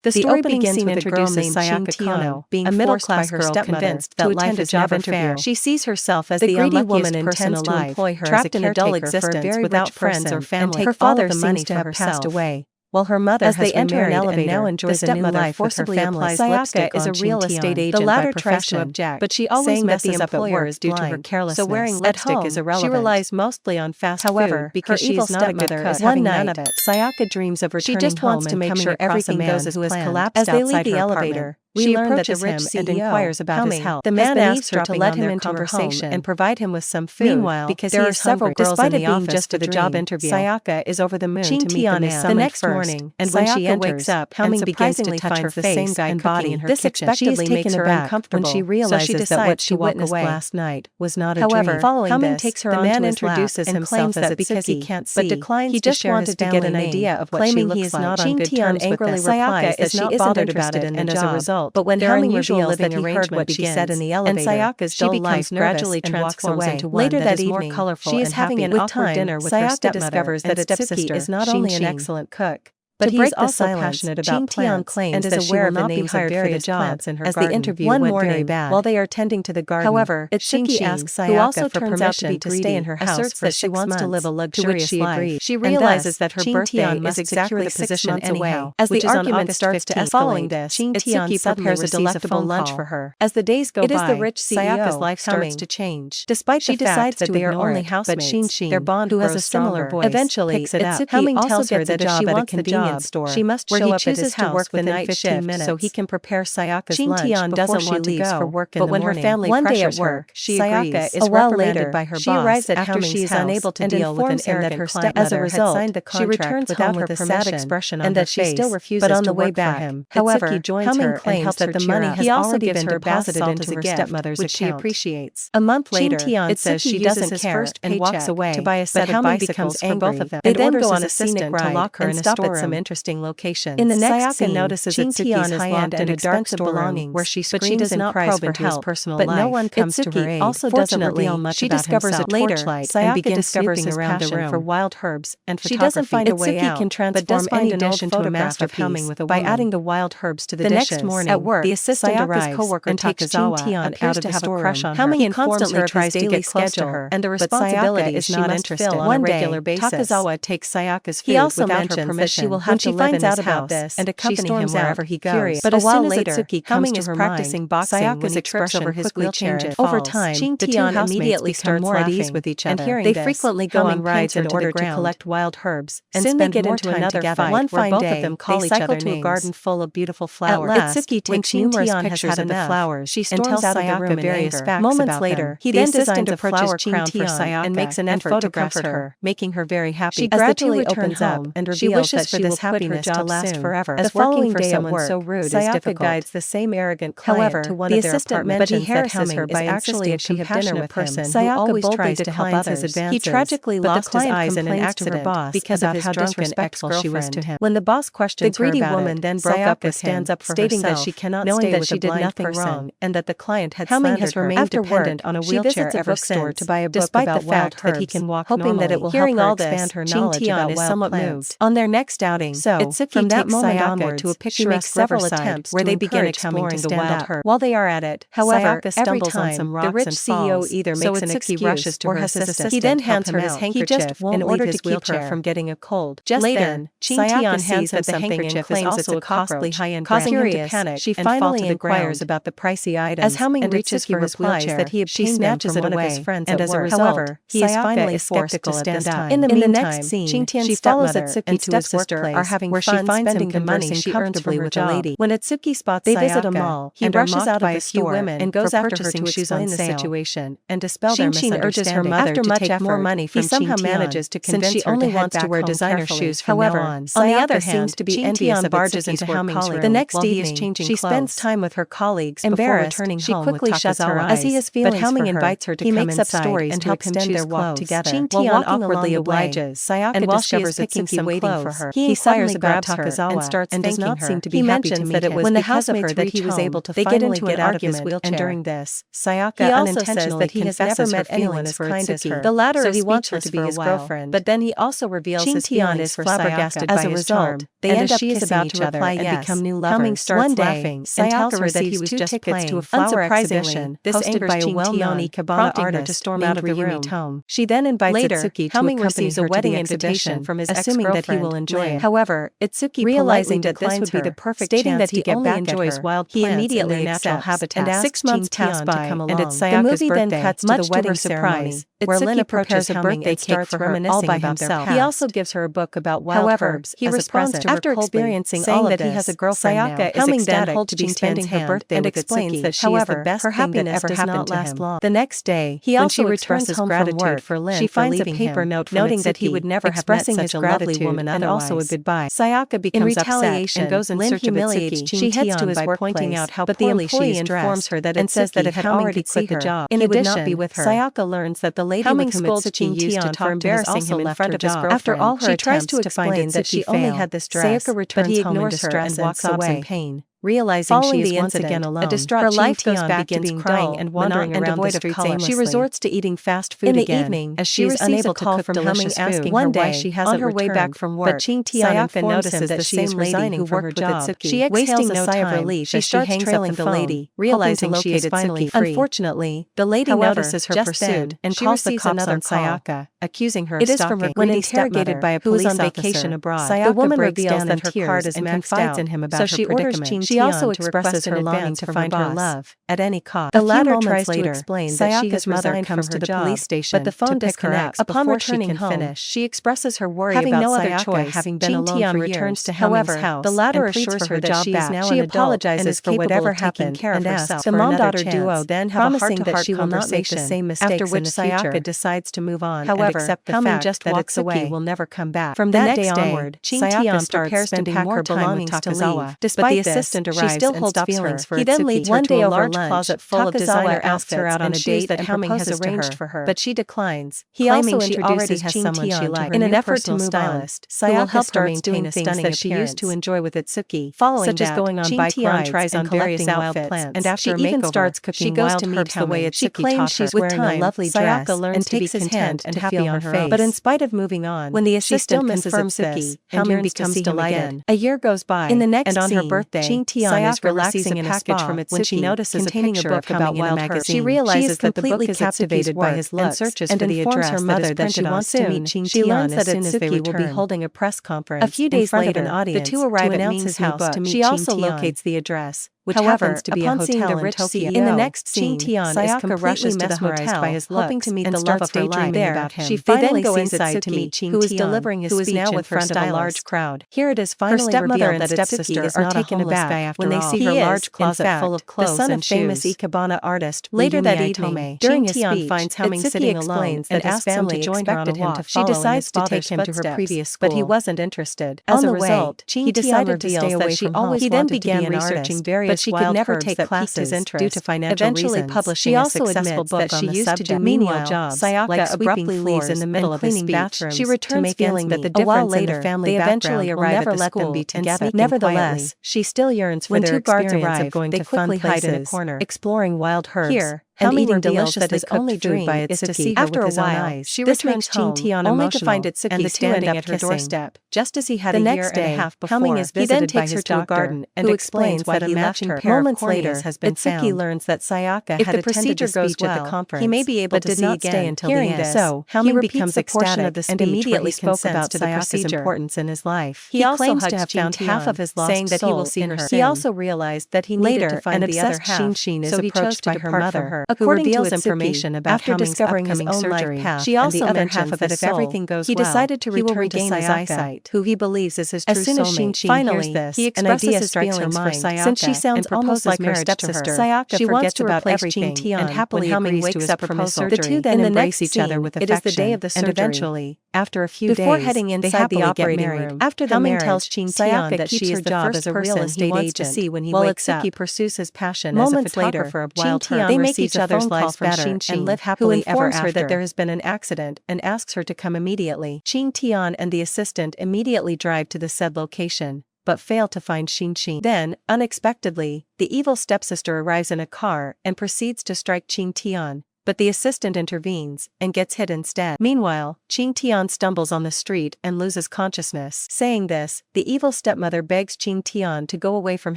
The story begins with a girl named Sayaka being a middle-class girl convinced that life is never fair. She sees herself as the greedy woman intends to employ her trapped in a dull existence without friends or family. Her father seems to have passed away, while her mother has remarried and now enjoys a new life with her family. Sayaka is a real estate agent. The latter tries to object, but she always messes up at work due to her carelessness. So wearing lipstick is irrelevant. She relies mostly on fast food because she is not a good cook. One night, Sayaka dreams of returning home and coming across everything goes as planned. As they leave the elevator, she approaches him and inquires about his health. The man asks her to let him into conversation and provide him with some food. Meanwhile, because there are several girls in the office just for the job interview, Sayaka is over the moon to meet the man. The next morning, and when she wakes up, Hamming begins to touch her face and body in her kitchen. She is taken aback when she realizes that what she witnessed last night was not a dream. However, following this, takes her the man introduces himself as because he can't see, but declines he just wanted to get an idea of what she looks like. Shin angrily replies that she isn't interested in the job. But when Hamming reveals that he heard what she said in the elevator, and Sayaka's dull life gradually transforms into one later that evening, she is having an awkward dinner with her stepmother, discovers that Itsuki is not only an excellent cook, but he is also passionate about plants and is aware of the names of various plants in her garden. As the interview went very bad, while they are tending to the garden, however, Itsuki asks Sayaka, who also turns out to be to stay in her house for 6 months, to live a luxurious life. She realizes that her birthday is exactly 6 months away. As the argument starts to escalate, following this, Itsuki prepares a delectable lunch for her. As the days go by, it is the rich Sayaka's life starts to change. Despite the fact that they are only housemates, their bond grows stronger. Who has a similar voice, eventually Itsuki tells her that if she wants the job, store, she must show up at his house work the night shift so he can prepare Sayaka's lunch before she leaves for work in the morning. But when her family pressures her, Sayaka is reprimanded by her boss. She arrives at after she is unable to deal with an arrogant client. As a result, she returns home with a sad expression on her face, she still refuses to work for him. However, Hamming claims that the money has already been deposited into her stepmother's account, which she appreciates. A month later, it says she doesn't care and walks away to buy a set of bicycles for both of them. They then go on a scenic ride to lock her in a storeroom. Some interesting locations. In the next scene, notices Itsuki is locked in a dark storeroom where she screams and cries for help, but no one comes to her aid. Also doesn't reveal much about himself. Later, Sayaka discovers his passion for wild herbs and photography. She doesn't find a way out, but does find an dish into a masterpiece by adding the wild herbs to the dishes. The next morning, at work, the assistant arrives and Takazawa appears to have a crush on her. Hamming constantly tries to get close to her, and the responsibility is not interested on a regular basis. Takazawa takes Sayaka's food without her permission. She will have to live in his house and accompany him wherever he goes. But a while later, Hamming is practicing boxing when he trips over his wheelchair and falls. Over time, the two housemates immediately start more at ease with each other. They frequently go on rides in order to collect wild herbs and spend more time together. One fine day, they cycle to a garden full of beautiful flowers. At last, Itsuki takes numerous pictures of the flowers and tells Sayaka various facts moments later, he then designs a flower crown for Sayaka and makes an effort to comfort her, making her very happy. She gradually opens up and reveals that she will quit her job last forever. As working for someone so rude is difficult. Guides the same arrogant client to one of their apartments, but he harasses her by actually a compassionate person who always tries to help others. He tragically lost his eyes in an accident because of how disrespectful she was to him. When the boss questions her about it, the greedy woman then broke up with him, stands up for stating herself, that she cannot stay with a blind person and that the client had slandered her. After dependent on a wheelchair ever since, to buy a book despite about the fact that he can walk hoping normally. That it will help her expand her knowledge about wild plants. On their next outing, Itsuki takes Sayaka to a picturesque several attempts where they begin exploring the wild herb. While they are at it, however, stumbles on some rocks, the rich CEO either makes an excuse rushes to her assistant. He then hands her his handkerchief in order to keep her from getting a cold. Just then, Sayaka hands him something and claims it's a costly high-end brand. Causing him to panic, she finally inquires about the pricey items. As Hamming reaches for his wheelchair, that he obtains snatches it away, and as a result, he is finally forced to stand up. In the next scene, she follows Itsuki to his workplace, where she finds him conversing she earns from her job. When Itsuki spots they visit a mall, he rushes out of the store and goes after her to explain the situation and dispel their misunderstanding. Urges her mother to take more money from he somehow manages to convince her she only wants to wear designer shoes from now on. On the other hand, to be envious of barges into Hamming's room. The next evening, she spends time with her colleagues. Embarrassed, she quickly shuts her eyes. As he is feeling, but Hamming invites her to come inside up stories and help them their walk together. While walking awkwardly obliges, Sayaka discovers Itsuki waiting for her. He inquires about Takazawa and starts thanking her. He mentions that it was because of her that he was able to finally get out of his wheelchair. And during this, Sayaka unintentionally confesses her feelings for Itsuki. The latter so he wants her to be his girlfriend, but then he also reveals his feelings for Sayaka. As a result, they end up kissing each other and become new lovers. Coming starts laughing and tells her that he was just tickets to a flower exhibition hosted by a well-known Ikebana artist to storm out of the room. Home. She then invites Itsuki to accompany her a wedding invitation from his assuming that he will enjoy it. However, Itsuki realizing that this would be the perfect stating that he only enjoys wild plants immediately in their natural habitat. And 6 months pass by, and it's Sayaka's birthday. The movie then cuts to the wedding ceremony, where Lin approaches a birthday cake for her all by himself. He also gives her a book about wild herbs. He responds to her after experiencing all of this. He has a girlfriend Sayaka now. Is ecstatic to be spending her birthday and explains that she is the best thing that ever happened to him. The next day, he also returns home from work for Lin. She finds a paper note noting that he would never have met such a lovely woman and also a goodbye. Sayaka becomes upset and goes in search of Itsuki. She heads to his work pointing out how poorly she is informs her that and says that it had already quit the job. In addition, Sayaka learns that the lady with whom Itsuki used to talk to embarrassing him in front of his girlfriend. After all her attempts to explain that she only had this dress, but he ignores her and walks away in pain. Realizing she is once again alone, a distraught her life goes back to being crying and wandering around the streets aimlessly. She resorts to eating fast food in the evening as she is unable to cook delicious food. One day, she hasn't on her way back from work, but Sayaka notices that she is resigning from her job. She exhales a sigh of relief as she hangs up the lady, realizing she is finally free. Unfortunately, the lady notices her pursuit and calls the cops on Sayaka, accusing her of stalking. When interrogated by a police officer on vacation abroad, the woman reveals that her card is maxed out, so she orders She also expresses her longing to find her love at any cost. The latter tries to explain that she has resigned from her job, police station, but the phone disconnects. Upon returning home, she expresses her worry about no other choice, having been alone for years. However, the latter assures her that she is now an adult and is for whatever happened and asks the mom-daughter duo then have a heart-to-heart that she will not make the same mistakes after which Sayaka decides to move on and accept the fact that Itsuki will never come back. From that day onward, Sayaka prepares to pack her belongings to leave. Despite the assistant she still holds feelings for Itsuki. He then leads her to a large closet full of designer outfits and out on a date that Helming has arranged for her, but she declines. He also introduces someone she likes. In an effort to move on, Sayaka starts doing things that she used to enjoy with Itsuki, such as going on bike rides tries on various outfits, and after a makeover, she goes to meet the way Itsuki claims she's wearing a lovely dress and takes his hand and happy on her face. But in spite of moving on, when the assistant confirms Itsuki, Helming becomes delighted. A year goes by, in the next and on her birthday, Sayaka relaxing in a package from Itsuki when she notices containing a book about wild herbs. She realizes that the book is captivated by his looks and searches for the address her mother that she wants to meet. She learns that Itsuki will be holding a press conference. A few days later, the two arrive at Ming's house to meet. She also locates the address, which happens to be a hotel in Tokyo. In the next scene, Sayaka rushes to the hotel, by his hoping to meet the love of her life there. She finally goes inside to meet Itsuki, who is delivering his speech now in front of a large crowd. Here it is finally revealed that Itsuki is not taken aback when they see her large closet full of clothes and shoes. The son of famous Ikebana artist. Later that evening, during his speech, finds Helming sitting alone and asks him to join her on a walk. She decides to take him to her previous school, but he wasn't interested. As a result, he decided to stay away from home. He then began researching various she could never take classes due to financial reasons. She also admits that she used to do menial jobs, Sayaka abruptly leaves in the middle of cleaning bathrooms. She returns feeling that the difference in the family eventually arrive at the school together. Nevertheless, she still yearns for their experience of going to fun places, hide in a corner, exploring wild herbs. Here, Helming reveals that his only dream is to see her with his own eyes. She returns home only to find Itsuki standing at her doorstep, just as he had a year and a half before. Helming is visited by his doctor, who explains that a matching pair of corneas has been found. Itsuki learns that Sayaka had attended a speech at the conference, he may be able to see again until the end. So, Helming becomes ecstatic and immediately spoke about Sayaka's importance in his life. He claims to have found half of his lost soul in her. He also realized that he needed to find the other half, so he chose to depart from her. According to information about after discovering his own life path, she also mentions that if everything goes well, he decided to return to Sayaka, who he believes is his true soulmate. As soon as finally hears this, he expresses his feelings for Sayaka, since she sounds almost like her stepsister. Sayaka forgets about everything and happily agrees to his proposal. The two then embrace each other with affection, and eventually, After a few days, before heading inside the operating room, after the marriage, tells Ching Tian that she is the first person he wants to see when he wakes up. While pursues his passion as a photographer while they make each other's lives better and live happily ever after. Who informs her that there has been an accident and asks her to come immediately. Ching Tian and the assistant immediately drive to the said location, but fail to find Xin. Then, unexpectedly, the evil stepsister arrives in a car and proceeds to strike Ching Tian, but the assistant intervenes and gets hit instead. Meanwhile, Ching Tian stumbles on the street and loses consciousness. Saying this, the evil stepmother begs Ching Tian to go away from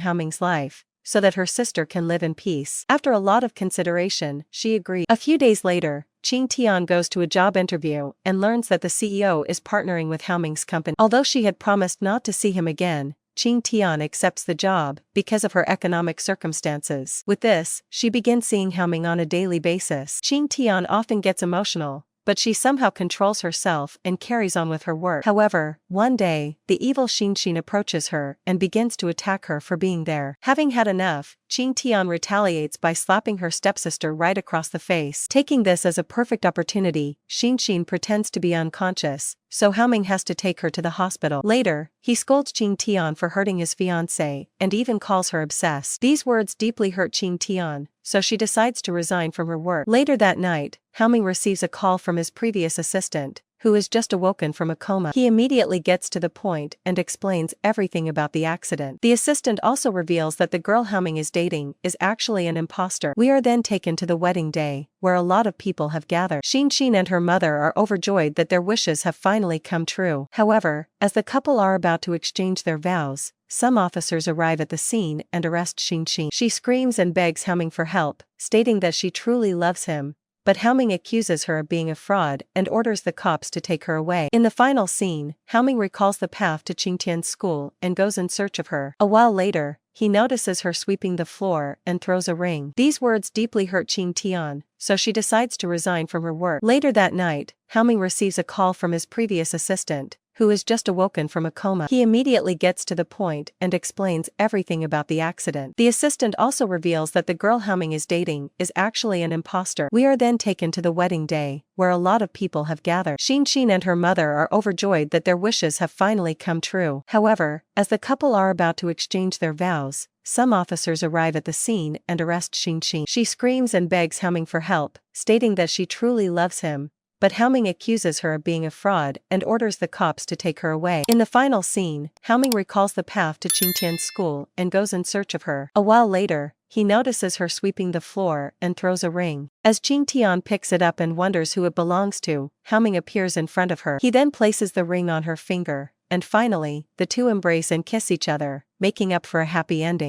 Haoming's life, so that her sister can live in peace. After a lot of consideration, she agrees. A few days later, Ching Tian goes to a job interview and learns that the CEO is partnering with Haoming's company. Although she had promised not to see him again, Ching Tian accepts the job because of her economic circumstances. With this, she begins seeing Haoming on a daily basis. Ching Tian often gets emotional, but she somehow controls herself and carries on with her work. However, one day, the evil Xin approaches her and begins to attack her for being there. Having had enough, Ching Tian retaliates by slapping her stepsister right across the face. Taking this as a perfect opportunity, Xin pretends to be unconscious, so Haoming has to take her to the hospital. Later, he scolds Ching Tian for hurting his fiancée and even calls her obsessed. These words deeply hurt Ching Tian, so she decides to resign from her work. Later that night, Haoming receives a call from his previous assistant, who is just awoken from a coma. He immediately gets to the point and explains everything about the accident. The assistant also reveals that the girl Haoming is dating is actually an imposter. We are then taken to the wedding day, where a lot of people have gathered. Xin and her mother are overjoyed that their wishes have finally come true. However, as the couple are about to exchange their vows, some officers arrive at the scene and arrest Xin. She screams and begs Haoming for help, stating that she truly loves him, but Haoming accuses her of being a fraud and orders the cops to take her away. In the final scene, Haoming recalls the path to Ching Tian's school and goes in search of her. A while later, he notices her sweeping the floor and throws a ring. These words deeply hurt Ching Tian, so she decides to resign from her work. Later that night, Haoming receives a call from his previous assistant, who is just awoken from a coma. He immediately gets to the point and explains everything about the accident. The assistant also reveals that the girl Haoming is dating is actually an imposter. We are then taken to the wedding day, where a lot of people have gathered. Xin and her mother are overjoyed that their wishes have finally come true. However, as the couple are about to exchange their vows, some officers arrive at the scene and arrest Xin. She screams and begs Haoming for help, stating that she truly loves him, but Haoming accuses her of being a fraud and orders the cops to take her away. In the final scene, Haoming recalls the path to Ching Tian's school and goes in search of her. A while later, he notices her sweeping the floor and throws a ring. As Ching Tian picks it up and wonders who it belongs to, Haoming appears in front of her. He then places the ring on her finger, and finally, the two embrace and kiss each other, making up for a happy ending.